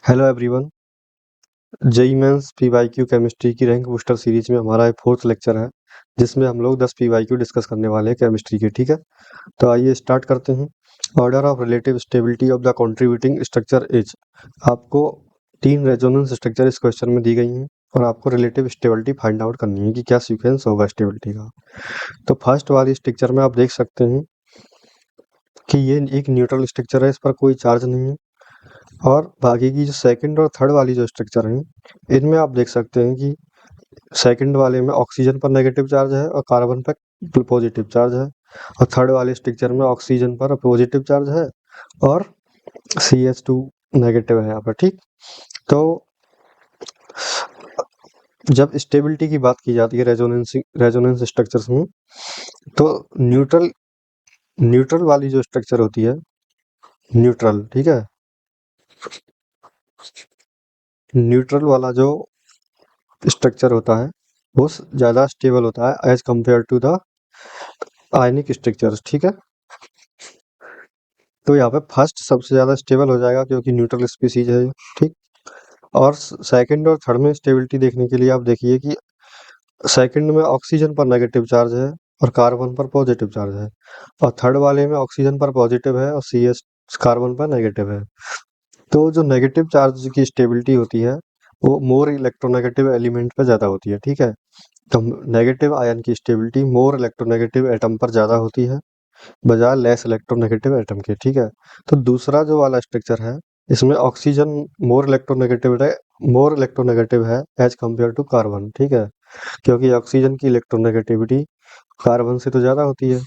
Hello everyone. JEE Mains PYQ chemistry की rank booster series में हमारा फोर्थ लेक्चर है, जिसमें हम लोग 10 पीवाईक्यू डिस्कस करने वाले हैं केमिस्ट्री के। ठीक है, तो आइए स्टार्ट करते हैं। Order of relative stability of the contributing structure is. आपको 3 रेजोनेंस स्ट्रक्चर इस क्वेश्चन में दी गई हैं और आपको रिलेटिव स्टेबिलिटी फाइंड आउट करनी है कि क्या सीक्वेंस होगा स्टेबिलिटी का। तो फर्स्ट वाली स्ट्रक्चर में आप देख सकते हैं कि ये एक न्यूट्रल स्ट्रक्चर है, इस पर कोई चार्ज नहीं है। और बाकी की जो सेकंड और थर्ड वाली जो स्ट्रक्चर हैं, इनमें आप देख सकते हैं कि सेकंड वाले में ऑक्सीजन पर नेगेटिव चार्ज है और कार्बन पर पॉजिटिव चार्ज है, और थर्ड वाले स्ट्रक्चर में ऑक्सीजन पर पॉजिटिव चार्ज है और CH2 नेगेटिव है यहाँ पर। ठीक, तो जब स्टेबिलिटी की बात की जाती है रेजोनेंस स्ट्रक्चर्स में, तो न्यूट्रल वाली जो स्ट्रक्चर होती है, न्यूट्रल, ठीक है, न्यूट्रल वाला जो स्ट्रक्चर होता है वो ज़्यादा स्टेबल होता है as compare to the ionic structures. ठीक है, तो यहाँ पे फर्स्ट सबसे ज़्यादा स्टेबल हो जाएगा क्योंकि न्यूट्रल स्पीसीज है। ठीक, और सेकंड और थर्ड में स्टेबिलिटी देखने के लिए आप देखिए कि सेकंड में ऑक्सीजन पर नेगेटिव चार्ज है और कार्बन पर पॉजिटिव चार्ज है, और थर्ड वाले में ऑक्सीजन पर पॉजिटिव है और CS कार्बन पर नेगेटिव है। तो जो नेगेटिव चार्ज की स्टेबिलिटी होती है वो मोर इलेक्ट्रोनेगेटिव एलिमेंट पर ज़्यादा होती है। ठीक है, तो नेगेटिव आयन की स्टेबिलिटी मोर इलेक्ट्रोनेगेटिव एटम पर ज़्यादा होती है बजाय लेस इलेक्ट्रोनेगेटिव एटम के। ठीक है, तो दूसरा जो वाला स्ट्रक्चर है, इसमें ऑक्सीजन मोर इलेक्ट्रोनेगेटिव है एज कंपेयर टू कार्बन। ठीक है, क्योंकि ऑक्सीजन की इलेक्ट्रोनेगेटिविटी कार्बन से तो ज़्यादा होती है,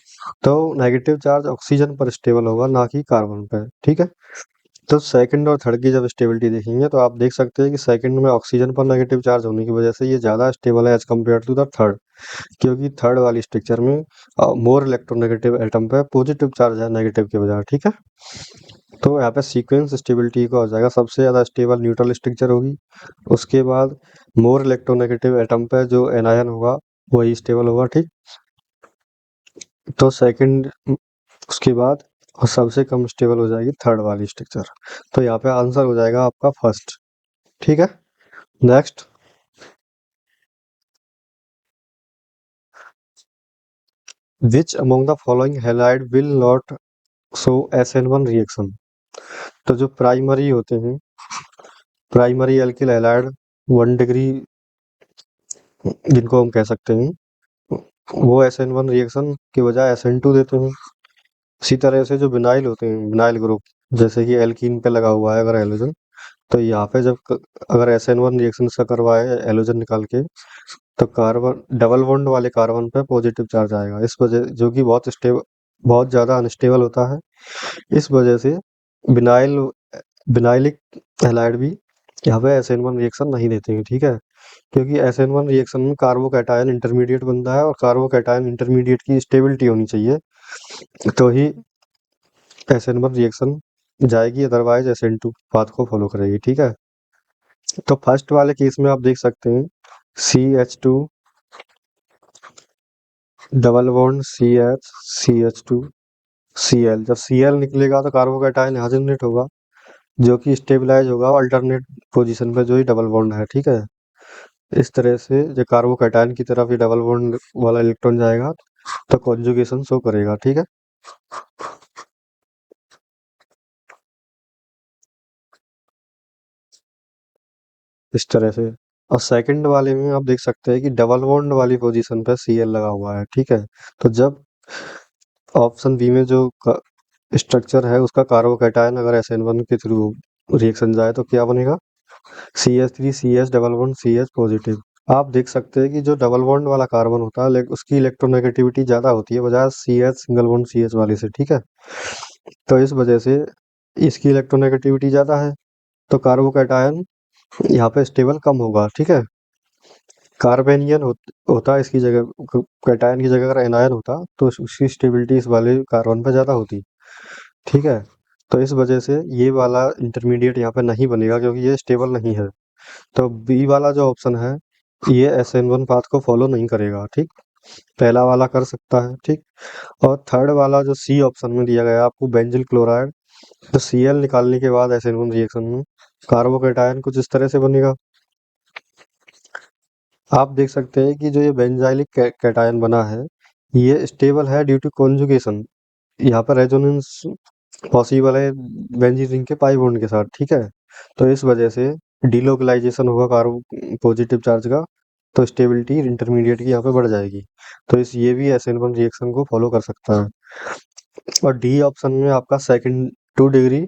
तो नेगेटिव चार्ज ऑक्सीजन पर स्टेबल होगा, ना कि कार्बन पर। ठीक है, तो सेकंड और थर्ड की जब स्टेबिलिटी देखेंगे तो आप देख सकते हैं कि सेकंड में ऑक्सीजन पर नेगेटिव चार्ज होने की वजह से ये ज़्यादा स्टेबल है as compare to the third, क्योंकि थर्ड वाली स्ट्रक्चर में मोर इलेक्ट्रोनेगेटिव एटम पे पॉजिटिव चार्ज है नेगेटिव के बजाय। ठीक है, तो यहाँ पे सीक्वेंस स्टेबिलिटी का हो जाएगा, सबसे ज़्यादा स्टेबल न्यूट्रल स्ट्रक्चर होगी, उसके बाद मोर इलेक्ट्रोनेगेटिव एटम पे जो एनायन होगा वही स्टेबल होगा। ठीक, तो सेकंड, उसके बाद और सबसे कम स्टेबल हो जाएगी थर्ड वाली स्ट्रक्चर। तो यहाँ पे आंसर हो जाएगा आपका फर्स्ट। ठीक है, next, which among the following halide will not show SN1 reaction. तो जो प्राइमरी होते हैं, प्राइमरी एल्किल हैलाइड 1 डिग्री जिनको हम कह सकते हैं, वो SN1 रिएक्शन के बजाय SN2 देते हैं। इसी तरह से जो विनाइल होते हैं, विनाइल ग्रुप, जैसे कि एल्कीन पे लगा हुआ है अगर हेलोजन, तो यहाँ पे अगर SN1 रिएक्शन से करवाए हेलोजन निकाल के, तो कार्बन डबल बॉन्ड वाले कार्बन पे पॉजिटिव चार्ज आएगा, इस वजह, जो कि बहुत ज़्यादा अनस्टेबल होता है। इस वजह से विनाइलिक हैलाइड भी यहाँ पे SN1 रिएक्शन नहीं देते हैं। ठीक है, क्योंकि SN1 रिएक्शन में कार्बोकैटायन इंटरमीडिएट बनता है और कार्बोकैटायन इंटरमीडिएट की स्टेबिलिटी होनी चाहिए, तो ही SN1 रिएक्शन जाएगी, अदरवाइज SN2 पाथ को फॉलो करेगी। ठीक है, तो फर्स्ट वाले केस में आप देख सकते हैं CH2 double bond CH2 Cl, जब Cl निकलेगा तो कार्बोकैटायन यहाँ जनरेट होगा जो कि स्टेबलाइज होगा अल्टरनेट पोजीशन पे जो ही डबल बॉन्ड है। ठीक है, इस तरह से जो कार्बोकैटायन की तरफ ही डबल बॉन्ड वाला इलेक्ट्रॉन जाएगा तो कॉन्जुगेशन शो करेगा। ठीक है, इस तरह से। और सेकंड वाले में आप देख सकते हैं कि डबल बॉन्ड वाली पोजीशन पे Cl लगा हुआ है। ठीक है, तो जब ऑप्शन बी में जो स्ट्रक्चर है उसका कार्बोकैटायन अगर SN1 के थ्रू रिएक्शन जाए तो क्या बनेगा, CH3 CH double bond CH positive. आप देख सकते हैं कि जो डबल बॉन्ड वाला कार्बन होता है उसकी इलेक्ट्रोनेगेटिविटी ज़्यादा होती है बजाय CH सिंगल बॉन्ड CH वाले से। ठीक है, तो इस वजह से इसकी इलेक्ट्रोनेगेटिविटी ज़्यादा है, तो कार्बोकैटायन यहाँ पे स्टेबल कम होगा। ठीक है, कार्बेनियन होता है इसकी जगह, कैटायन की जगह अगर एनायन होता तो उसकी स्टेबिलिटी इस वाले कार्बन पे ज़्यादा होती। ठीक है, तो इस वजह से ये वाला इंटरमीडिएट यहाँ पे नहीं बनेगा क्योंकि ये स्टेबल नहीं है, तो बी वाला जो ऑप्शन है ये SN1 पाथ को फॉलो नहीं करेगा। ठीक, पहला वाला कर सकता है। ठीक, और थर्ड वाला जो सी ऑप्शन में दिया गया आपको बेंजिल क्लोराइड, तो Cl निकालने के बाद SN1 रिएक्शन में कार्बोकेटायन कुछ इस तरह से बनेगा। आप देख सकते हैं कि जो ये बेंजाइलिक कैटायन बना है, ये स्टेबल है ड्यू टू कॉन्जुगेशन। यहाँ पर रेजोनेंस पॉसिबल है बेंजीन रिंग के पाई बॉन्ड के साथ, ठीक है। तो इस वजह से डिलोकलाइजेशन होगा कार्बो पॉजिटिव चार्ज का, तो स्टेबिलिटी इंटरमीडिएट की यहाँ पे बढ़ जाएगी। तो इस ये भी SN1 रिएक्शन को फॉलो कर सकता है। और डी ऑप्शन में आपका सेकंड 2 डिग्री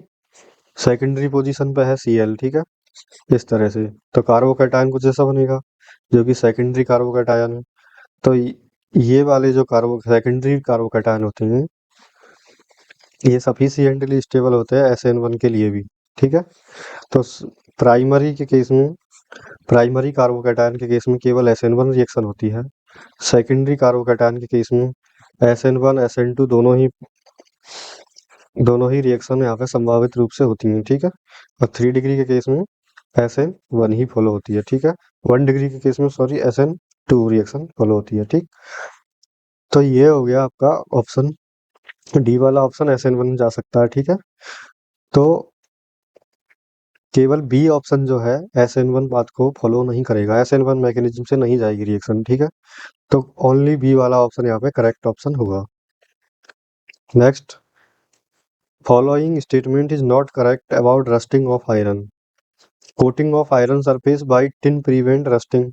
सेकेंडरी पोजीशन पे है Cl, ठीक है, इस तरह से। तो कार्बोकैटायन कुछ ऐसा बनेगा जो कि सेकेंडरी कार्बोकैटायन है। तो ये वाले जो कार्बो सेकेंडरी कार्बोकैटायन होते हैं, ये सफिशिएंटली स्टेबल होते हैं SN1 के लिए भी, ठीक है। तो प्राइमरी के केस में, प्राइमरी कार्बोकैटायन के केस में केवल SN1 रिएक्शन होती है। सेकेंडरी कार्बोकैटायन के केस में SN1 SN2 दोनों ही रिएक्शन यहाँ पे संभावित रूप से होती हैं, ठीक है। और 3 डिग्री के केस में SN1 ही फॉलो होती है, ठीक है। 1 डिग्री के केस में सॉरी SN2 रिएक्शन फॉलो होती है, ठीक। तो ये हो गया आपका ऑप्शन डी वाला ऑप्शन SN1 जा सकता है, ठीक है। तो केवल बी ऑप्शन जो है SN1 बात को फॉलो नहीं करेगा, SN1 मैकेनिज्म से नहीं जाएगी रिएक्शन, ठीक है। तो ओनली बी वाला ऑप्शन यहाँ पे करेक्ट ऑप्शन होगा। Next, following statement is not correct about rusting of iron. Coating of iron surface by tin prevent rusting.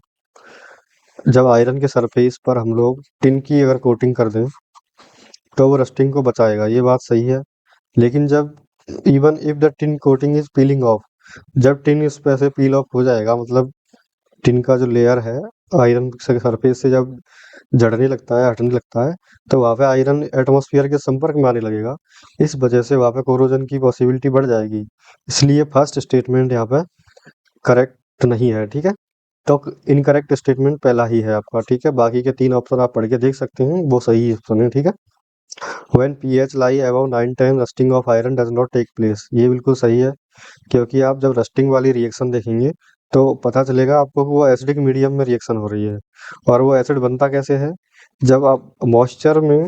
जब आयरन के सरफेस पर हम लोग टिन की अगर कोटिंग कर दें तो वो रस्टिंग को बचाएगा, ये बात सही है। लेकिन जब even if the tin coating is piling of, जब टिन इस पे से पील ऑफ हो जाएगा, मतलब टिन का जो लेयर है आयरन से सरफेस से जब जड़ने लगता है, हटने लगता है, तो वहाँ पे आयरन एटमॉस्फेयर के संपर्क में आने लगेगा। इस वजह से वहाँ पे कोरोजन की पॉसिबिलिटी बढ़ जाएगी। इसलिए फर्स्ट स्टेटमेंट यहाँ पे करेक्ट नहीं है, ठीक है। तो इनकरेक्ट स्टेटमेंट पहला ही है आपका, ठीक है। बाकी के 3 ऑप्शन आप पढ़ के देख सकते हैं, वो सही ऑप्शन है, ठीक है। When pH lie above 9-10 rusting of iron does not take place, ये बिल्कुल सही है। क्योंकि आप जब रस्टिंग वाली रिएक्शन देखेंगे तो पता चलेगा आपको कि वो एसिडिक मीडियम में रिएक्शन हो रही है। और वो एसिड बनता कैसे है, जब आप मॉइस्चर में,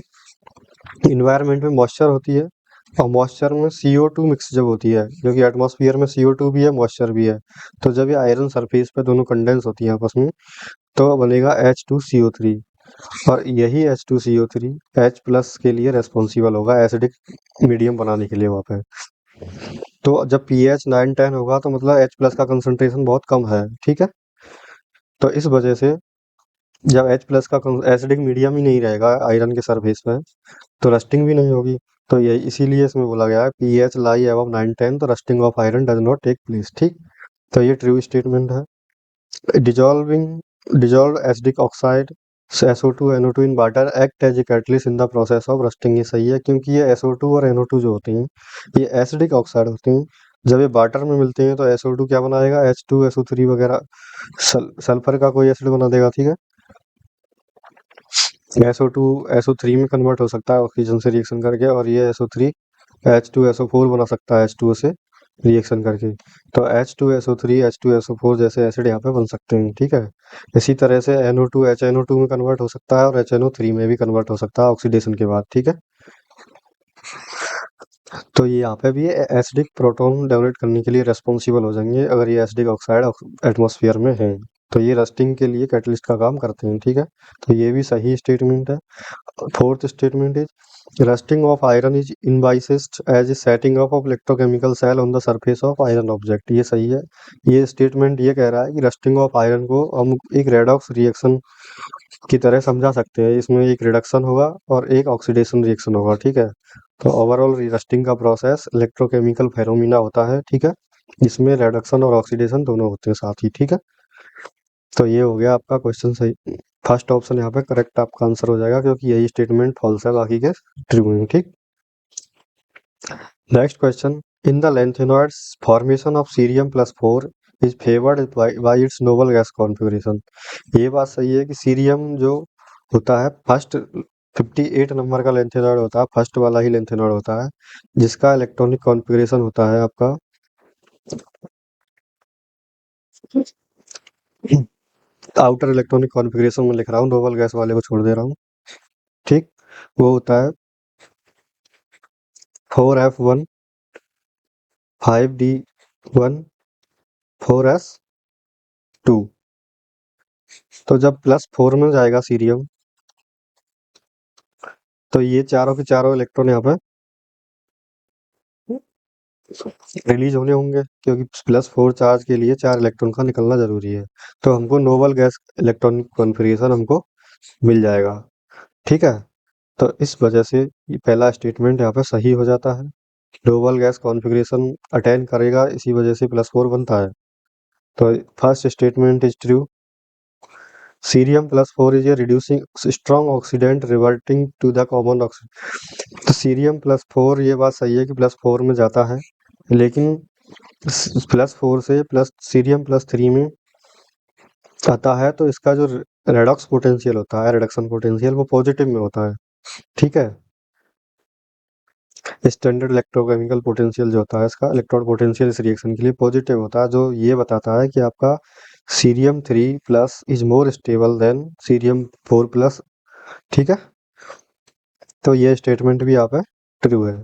इन्वायरमेंट में मॉइस्चर होती है और मॉइस्चर में CO2 मिक्स जब होती है, क्योंकि एटमॉस्फेयर में CO2 भी है, मॉइस्चर भी है। तो जब ये आयरन सरफेस पे दोनों कंडेंस होती हैं आपस में, तो बनेगा H2CO3। और यही H2CO3 H प्लस के लिए रेस्पॉन्सिबल होगा एसिडिक मीडियम बनाने के लिए वहाँ पे। तो जब pH 9-10 होगा तो मतलब H प्लस का कंसंट्रेशन बहुत कम है, ठीक है। तो इस वजह से जब H प्लस का एसिडिक मीडियम ही नहीं रहेगा आयरन के सरफेस पे, तो रस्टिंग भी नहीं होगी। तो ये इसीलिए इसमें बोला गया है pH लाई अबव 9-10 तो rusting of iron does not take place, ठीक। तो ये ट्रू स्टेटमेंट है। Dissolve acidic oxide SO2 NO2 in water act as a catalyst in the process of rusting, ये सही है। क्योंकि ये SO2 और NO2 जो होते हैं ये एसिडिक ऑक्साइड होते हैं। जब ये वाटर में मिलते हैं तो SO2 क्या बनाएगा, H2SO3 वगैरह सल्फर का कोई एसिड बना देगा, ठीक है। SO2 SO3 में कन्वर्ट हो सकता है ऑक्सीजन से रिएक्शन करके, और ये SO3 H2SO4 बना सकता है H2O से रिएक्शन करके। तो H2SO3 H2SO4 जैसे एसिड यहाँ पे बन सकते हैं, ठीक है। इसी तरह से NO2 HNO2 में कन्वर्ट हो सकता है और HNO3 में भी कन्वर्ट हो सकता है ऑक्सीडेशन के बाद, ठीक है। तो ये यहाँ पे भी एसिडिक प्रोटॉन डेवलेट करने के लिए रेस्पॉन्सिबल हो जाएंगे अगर ये एसिडिक ऑक्साइड एटमॉस्फेयर में है। तो ये रस्टिंग के लिए कैटलिस्ट का काम करते हैं, ठीक है। तो ये भी सही स्टेटमेंट है। Fourth statement is rusting of iron is envisaged as a setting of electrochemical cell on the surface of iron object, ये सही है। ये स्टेटमेंट ये कह रहा है कि रस्टिंग ऑफ आयरन को हम एक रेडॉक्स रिएक्शन की तरह समझा सकते हैं। इसमें एक रिडक्शन होगा और एक ऑक्सीडेशन रिएक्शन होगा, ठीक है। तो ओवरऑल रस्टिंग का प्रोसेस इलेक्ट्रोकेमिकल फेनोमेना होता है, ठीक है। जिसमें रिडक्शन और ऑक्सीडेशन दोनों होते हैं साथ ही, ठीक है। तो ये हो गया आपका क्वेश्चन सही। फर्स्ट ऑप्शन यहाँ पे करेक्ट आपका आंसर हो जाएगा, क्योंकि यही स्टेटमेंट फॉल्स है, बाकी के ट्रू हैं, ठीक। Next question, in the lanthanide formation of Cerium+4 is favoured bye it's noble gas configuration. ये बात सही है कि सीरियम जो होता है फर्स्ट 58 नंबर का lanthanide होता है, फर्स्ट वाला ही lanthanide होता है, जिसका इलेक्ट्रॉनिक कॉन्फ़िगरेशन होता है आपका आउटर इलेक्ट्रॉनिक कॉन्फ़िगरेशन में लिख रहा हूँ, नोबल गैस वाले को छोड़ दे रहा हूँ, ठीक। वो होता है 4F1 5D1 4s2। तो जब +4 में जाएगा सीरियम, तो ये चारों के चारों इलेक्ट्रॉन यहाँ पे रिलीज होने होंगे, क्योंकि +4 चार्ज के लिए 4 इलेक्ट्रॉन का निकलना जरूरी है। तो हमको नोबल गैस इलेक्ट्रॉनिक कॉन्फ़िगरेशन हमको मिल जाएगा। ठीक है, तो इस वजह से ये पहला स्टेटमेंट यहाँ पे सही हो जाता है। नोबल गैस कॉन्फ़िगरेशन अटेन करेगा, इसी वजह से +4 बनता है। तो first statement is true. Cerium +4 is a reducing strong oxidant reverting to the common oxidant. तो सीरियम +4, ये बात सही है कि +4 में जाता है, लेकिन +4 से प्लस सीरियम +3 में आता है, तो इसका जो रेडॉक्स पोटेंशियल होता है, रिडक्शन पोटेंशियल, वो पॉजिटिव में होता है। ठीक है, स्टैंडर्ड इलेक्ट्रोकेमिकल पोटेंशियल जो होता है, इसका इलेक्ट्रॉन पोटेंशियल इस रिएक्शन के लिए पॉजिटिव होता है, जो ये बताता है कि आपका cerium 3 plus is more stable than cerium 4 plus. ठीक है, तो ये स्टेटमेंट भी यहाँ पे ट्रू है।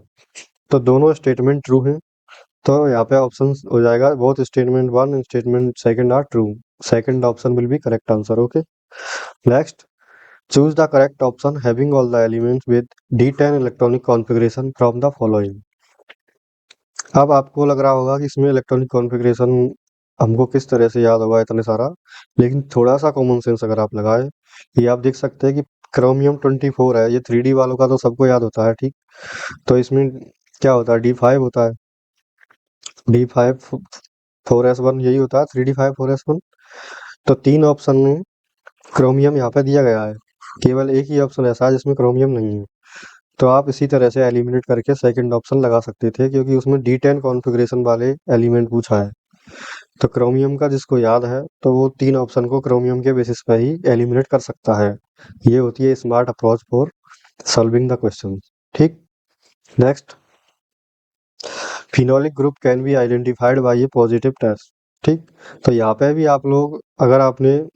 तो दोनों स्टेटमेंट ट्रू हैं, तो यहाँ पे ऑप्शन हो जाएगा both statement 1 and statement second are true. Second option will be correct answer. Okay, next, choose the correct option having all the elements with D10 electronic configuration from the following। अब आपको लग रहा होगा कि इसमें electronic configuration हमको किस तरह से याद होगा इतने सारा, लेकिन थोड़ा सा कॉमन सेंस अगर आप लगाए, ये आप देख सकते हैं कि क्रोमियम 24 है, ये 3D वालों का तो सबको याद होता है। ठीक, तो इसमें क्या होता है, D5 होता है, D5 4s1 यही होता है, 3D5 4s1। तो 3 ऑप्शन में क्रोमियम यहाँ पे दिया गया है, केवल एक ही ऑप्शन ऐसा है जिसमें क्रोमियम नहीं है। तो आप इसी तरह से एलिमिनेट करके सेकंड ऑप्शन लगा सकते थे, क्योंकि उसमें D10 कॉन्फ़िगरेशन वाले एलिमेंट पूछा है। तो क्रोमियम का जिसको याद है, तो वो 3 ऑप्शन को क्रोमियम के बेसिस पे ही एलिमिनेट कर सकता है। ये होती है smart approach for solving the question. ठीक, next, phenolic group can be identified by a positive test. ठीक, तो यहाँ पे भी आप लोग, अगर आपने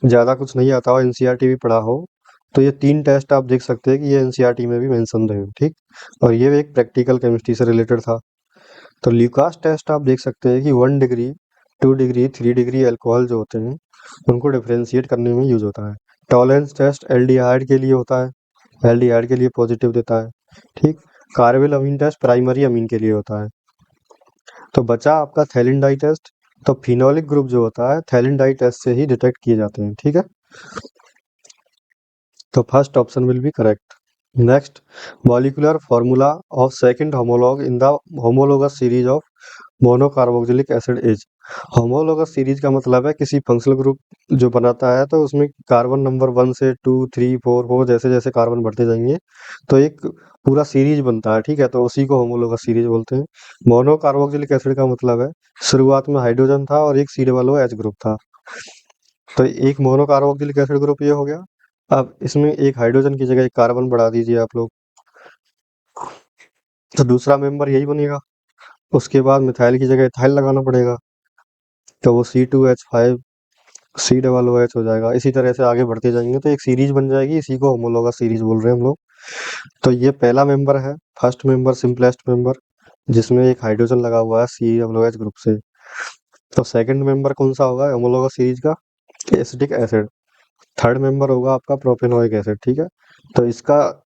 ज़्यादा कुछ नहीं आता हो, एनसीईआरटी भी पढ़ा हो, तो ये 3 टेस्ट आप देख सकते हैं कि ये एनसीईआरटी में भी मेंशन है। ठीक, और ये एक प्रैक्टिकल केमिस्ट्री से रिलेटेड था। तो ल्यूकास टेस्ट आप देख सकते हैं कि 1 डिग्री, 2 डिग्री, 3 डिग्री अल्कोहल जो होते हैं, उनको डिफरेंशिएट करने में यूज होता है। टॉलरेंस टेस्ट एल्डिहाइड के लिए होता है, एल्डिहाइड के लिए पॉजिटिव देता है। ठीक, कार्बेल अमीन टेस्ट प्राइमरी अमीन के लिए होता है। तो बचा आपका थैलिन डाई टेस्ट। तो फिनोलिक ग्रुप जो होता है, थैलिन डाई टेस्ट से ही डिटेक्ट किए जाते हैं। ठीक है, तो first option will be correct. Next, molecular formula of second homologue in the homologous series of monocarboxylic acid is. Homologous series का मतलब है किसी फंक्शनल ग्रुप जो बनाता है, तो उसमें कार्बन नंबर 1 से 2 3 4 4 जैसे जैसे कार्बन बढ़ते जाएंगे, तो एक पूरा सीरीज बनता है। ठीक है, तो उसी को होमोलोगस सीरीज बोलते हैं। मोनोकार्बोक्सिलिक एसिड का मतलब है शुरुआत में हाइड्रोजन था और एक C double O H group था, तो एक मोनोकार्बोक्सिलिक एसिड ग्रुप ये हो गया। अब इसमें एक हाइड्रोजन की जगह एक कार्बन बढ़ा दीजिए आप लोग, तो दूसरा मेंबर यही बनेगा। उसके बाद मिथाइल की जगह इथाइल लगाना पड़ेगा, तो वो C2H5 सी डबल ओ एच हो जाएगा। इसी तरह से आगे बढ़ते जाएंगे तो एक सीरीज बन जाएगी, इसी को होमोलोगस सीरीज बोल रहे हैं हम लोग। तो ये पहला मेंबर है, फर्स्ट मेंबर, सिंपलेस्ट मेंबर, जिसमें एक हाइड्रोजन लगा हुआ है COOH ग्रुप से। तो सेकंड मेंबर कौन सा होगा होमोलोगस सीरीज का, एसिटिक एसिड। थर्ड मेंबर होगा आपका प्रोपेनोइक एसिड। ठीक है, तो इसका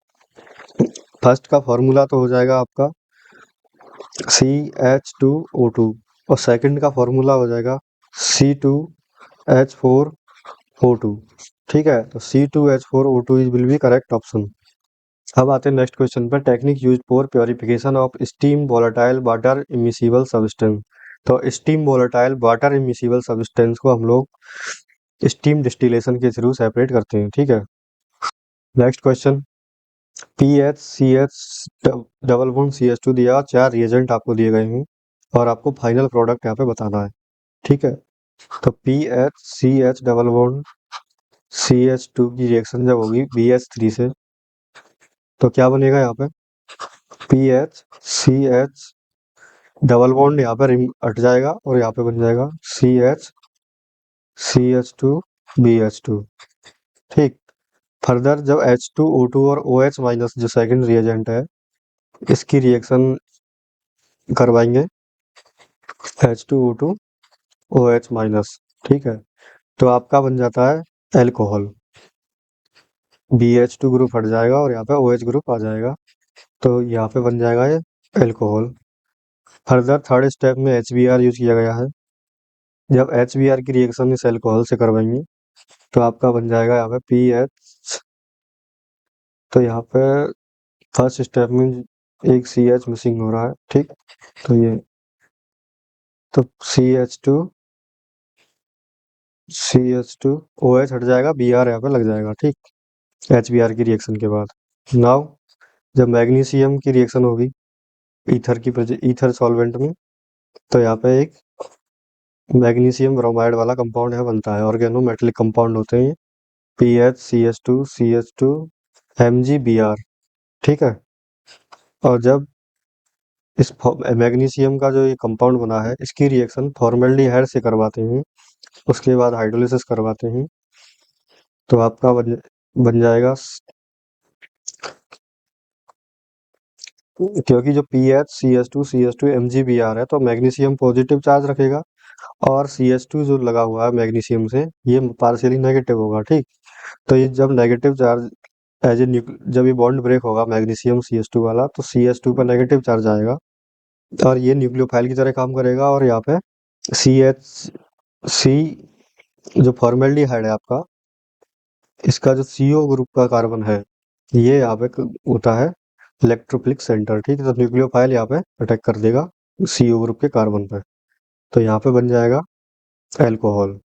फर्स्ट का फॉर्मूला तो हो जाएगा आपका CH2O2, और सेकंड का फॉर्मूला हो जाएगा C2H4O2। ठीक है, तो C2H4O2 is will be correct option. अब आते हैं नेक्स्ट क्वेश्चन पर, technique use for purification of steam volatile water immiscible substance. तो steam volatile water immiscible substance को हम लोग स्टीम डिस्टिलेशन के थ्रू सेपरेट करते हैं। ठीक है, next question, PHCH double bond CH2 दिया, 4 रिएजेंट आपको दिए गए हैं और आपको फाइनल प्रोडक्ट यहाँ पे बताना है। ठीक है, तो PHCH डबल बॉन्ड CH2 की रिएक्शन जब होगी BH3 से, तो क्या बनेगा यहाँ पे, PHCH डबल बॉन्ड यहाँ पर हट जाएगा और यहाँ पे बन जाएगा CH2BH2। ठीक, फर्दर जब H2O2 और OH माइनस जो सेकंड रिएजेंट है, इसकी रिएक्शन करवाएंगे H2O2 OH माइनस। ठीक है, तो आपका बन जाता है एल्कोहल। BH2 ग्रुप हट जाएगा और यहाँ पे OH ग्रुप आ जाएगा, तो यहाँ पे बन जाएगा ये एल्कोहल। फर्दर थर्ड स्टेप में HBr यूज किया गया है। जब HBr की रिएक्शन इस एल्कोहल से करवाएंगे तो आपका बन जाएगा यहाँ पे PH। तो यहाँ पे फर्स्ट स्टेप में एक CH मिसिंग हो रहा है, ठीक। तो ये तो CH2 OH हट जाएगा, Br यहाँ पे लग जाएगा, ठीक। HBr की रिएक्शन के बाद नाउ जब मैग्नीशियम की रिएक्शन होगी ईथर सॉल्वेंट में, तो यहाँ पे एक मैग्नीशियम ब्रोमाइड वाला कंपाउंड यहाँ बनता है, ऑर्गेनो मेटेलिक कंपाउंड होते हैं ये, PH CH2 ठीक है। और जब इस मैग्नीशियम का जो ये कंपाउंड बना है इसकी रिएक्शन फॉर्मेल्डिहाइड से करवाते हैं, उसके बाद हाइड्रोलिसिस करवाते हैं, तो आपका बन जाएगा क्योंकि जो PH CH2 है तो मैग्नीशियम पॉजिटिव चार्ज रखेगा, और CH2 जो लगा हुआ है मैग्नीशियम से ये पार्शियली नेगेटिव होगा, ठीक। तो ये जब नेगेटिव चार्ज जब ये बॉन्ड ब्रेक होगा मैग्नीशियम CH2 वाला, तो CH2 पर नेगेटिव चार्ज आएगा और ये न्यूक्लियोफाइल की तरह काम करेगा, और यहाँ पे CH जो फॉर्मेल्डिहाइड है आपका, इसका जो CO ग्रुप का कार्बन है ये यहाँ पे होता है इलेक्ट्रोफिलिक सेंटर, ठीक है। तो न्यूक्लियोफाइल यहाँ पे अटैक कर देगा CO ग्रुप के कार्बन पे, तो यहाँ पे बन जाएगा alcohol.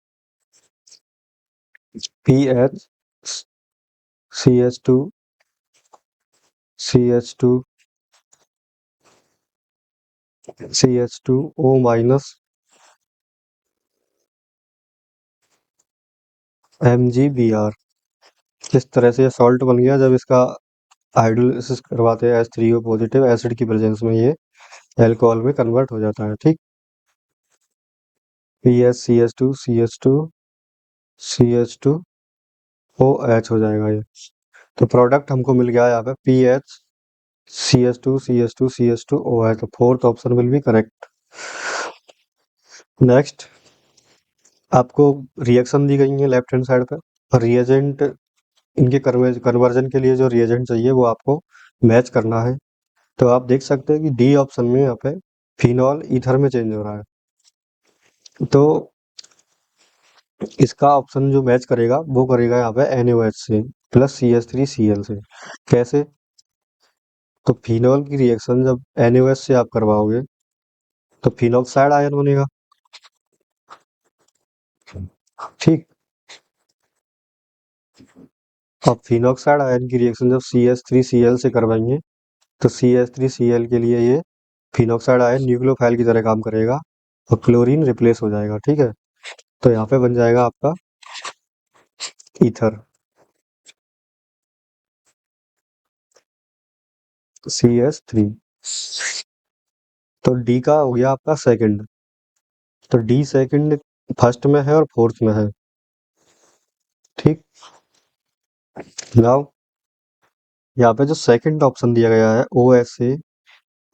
PH CH2 CH2O minus MgBr। इस तरह से ये सॉल्ट बन गया। जब इसका हाइड्रोलिसिस करवाते हैं H3O पॉजिटिव एसिड की प्रेजेंस में, ये एल्कोहल में कन्वर्ट हो जाता है, ठीक। PH CH2 CH2 हो जाएगा ये। तो प्रोडक्ट हमको मिल गया यहाँ पे PH CH2 CH2 CH2OH, तो fourth option will be correct. Next आपको रिएक्शन दी गई है लेफ्ट हैंड साइड पे, और रिएजेंट इनके कन्वर्जन के लिए जो रिएजेंट चाहिए वो आपको मैच करना है। तो आप देख सकते हैं कि डी ऑप्शन में यहाँ पे फिनॉल ईथर में चेंज हो रहा है, तो इसका ऑप्शन जो मैच करेगा वो करेगा यहाँ पे NaOH से प्लस CH3Cl से। कैसे? तो फिनॉल की रिएक्शन जब NaOH से आप करवाओगे तो फिनॉक्साइड आयन बनेगा, ठीक। अब फिनॉक्साइड आयन की रिएक्शन जब CH3Cl से करवाएंगे तो CH3Cl के लिए ये फिनॉक्साइड आयन न्यूक्लियोफाइल की तरह काम करेगा और क्लोरीन रिप्लेस हो जाएगा, ठीक है। तो यहाँ पे बन जाएगा आपका ईथर CH3। तो डी का हो गया आपका सेकंड, तो डी सेकंड फर्स्ट में है और फोर्थ में है, ठीक। नाउ यहाँ पे जो सेकंड ऑप्शन दिया गया है OH से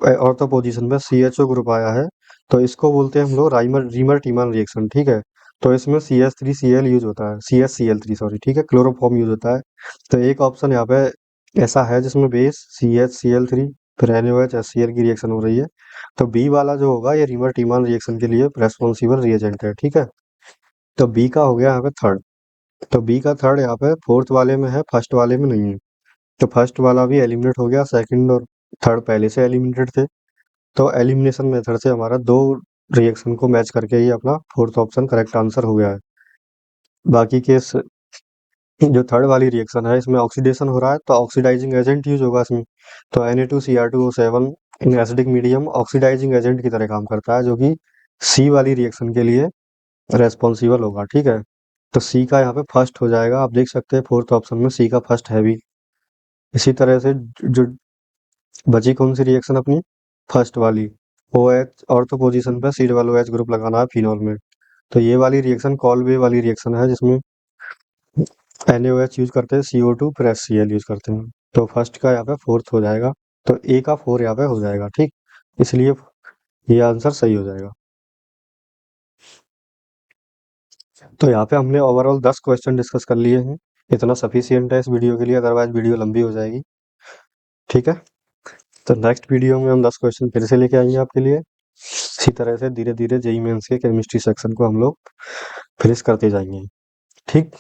ऑर्थो पोजीशन में CHO ग्रुप आया है, तो इसको बोलते हैं हम लोग रीमर टीमन रिएक्शन, ठीक है। तो इसमें CH3Cl यूज होता है, CHCl3 सॉरी, ठीक है, क्लोरोफॉर्म यूज होता है। तो एक ऑप्शन यहाँ पे ऐसा है जिसमें बेस CHCl3 फिर NaOH HCl की रिएक्शन हो रही है, तो बी वाला जो होगा ये रीमर टीमन रिएक्शन के लिए रेस्पॉन्सिबल रिएजेंट है, ठीक है। तो बी का हो गया यहाँ पे थर्ड, तो बी का थर्ड यहाँ पे फोर्थ वाले में है, फर्स्ट वाले में नहीं है। तो फर्स्ट वाला भी एलिमिनेट हो गया, सेकंड और थर्ड पहले से एलिमिनेटेड थे, तो एलिमिनेशन मेथड से हमारा दो रिएक्शन को मैच करके ही अपना फोर्थ ऑप्शन करेक्ट आंसर हो गया है। बाकी केस जो थर्ड वाली रिएक्शन है इसमें ऑक्सीडेशन हो रहा है, तो ऑक्सीडाइजिंग एजेंट यूज होगा इसमें, तो Na2Cr2O7 in acidic medium oxidising agent की तरह काम करता है, जो कि सी वाली रिएक्शन के लिए रेस्पॉन्सिबल होगा, ठीक है। तो सी का यहाँ पे फर्स्ट हो जाएगा, आप देख सकते हैं फोर्थ ऑप्शन में सी का फर्स्ट है भी। इसी तरह से जो बची कौन सी रिएक्शन अपनी फर्स्ट वाली OH ऑर्थो पोजीशन पे सी डबल OH ग्रुप लगाना है फिनॉल में, तो ये वाली रिएक्शन कॉलवे वाली रिएक्शन है जिसमें NaOH यूज करते हैं, CO2 फिर HCl यूज करते हैं, तो फर्स्ट का यहाँ पे फोर्थ हो जाएगा, तो ए का 4 यहाँ पे हो जाएगा, ठीक। इसलिए ये आंसर सही हो जाएगा। तो यहाँ पे हमने ओवरऑल 10 क्वेश्चन डिस्कस कर लिए हैं। इतना सफिशिएंट है इस वीडियो के लिए, अदरवाइज वीडियो लंबी हो जाएगी। ठीक है, तो नेक्स्ट वीडियो में हम 10 क्वेश्चन फिर से लेके आएंगे आपके लिए। इसी तरह से धीरे धीरे जेईई मेंस के केमिस्ट्री सेक्शन को हम लोग फिनिश करते जाएंगे। ठीक।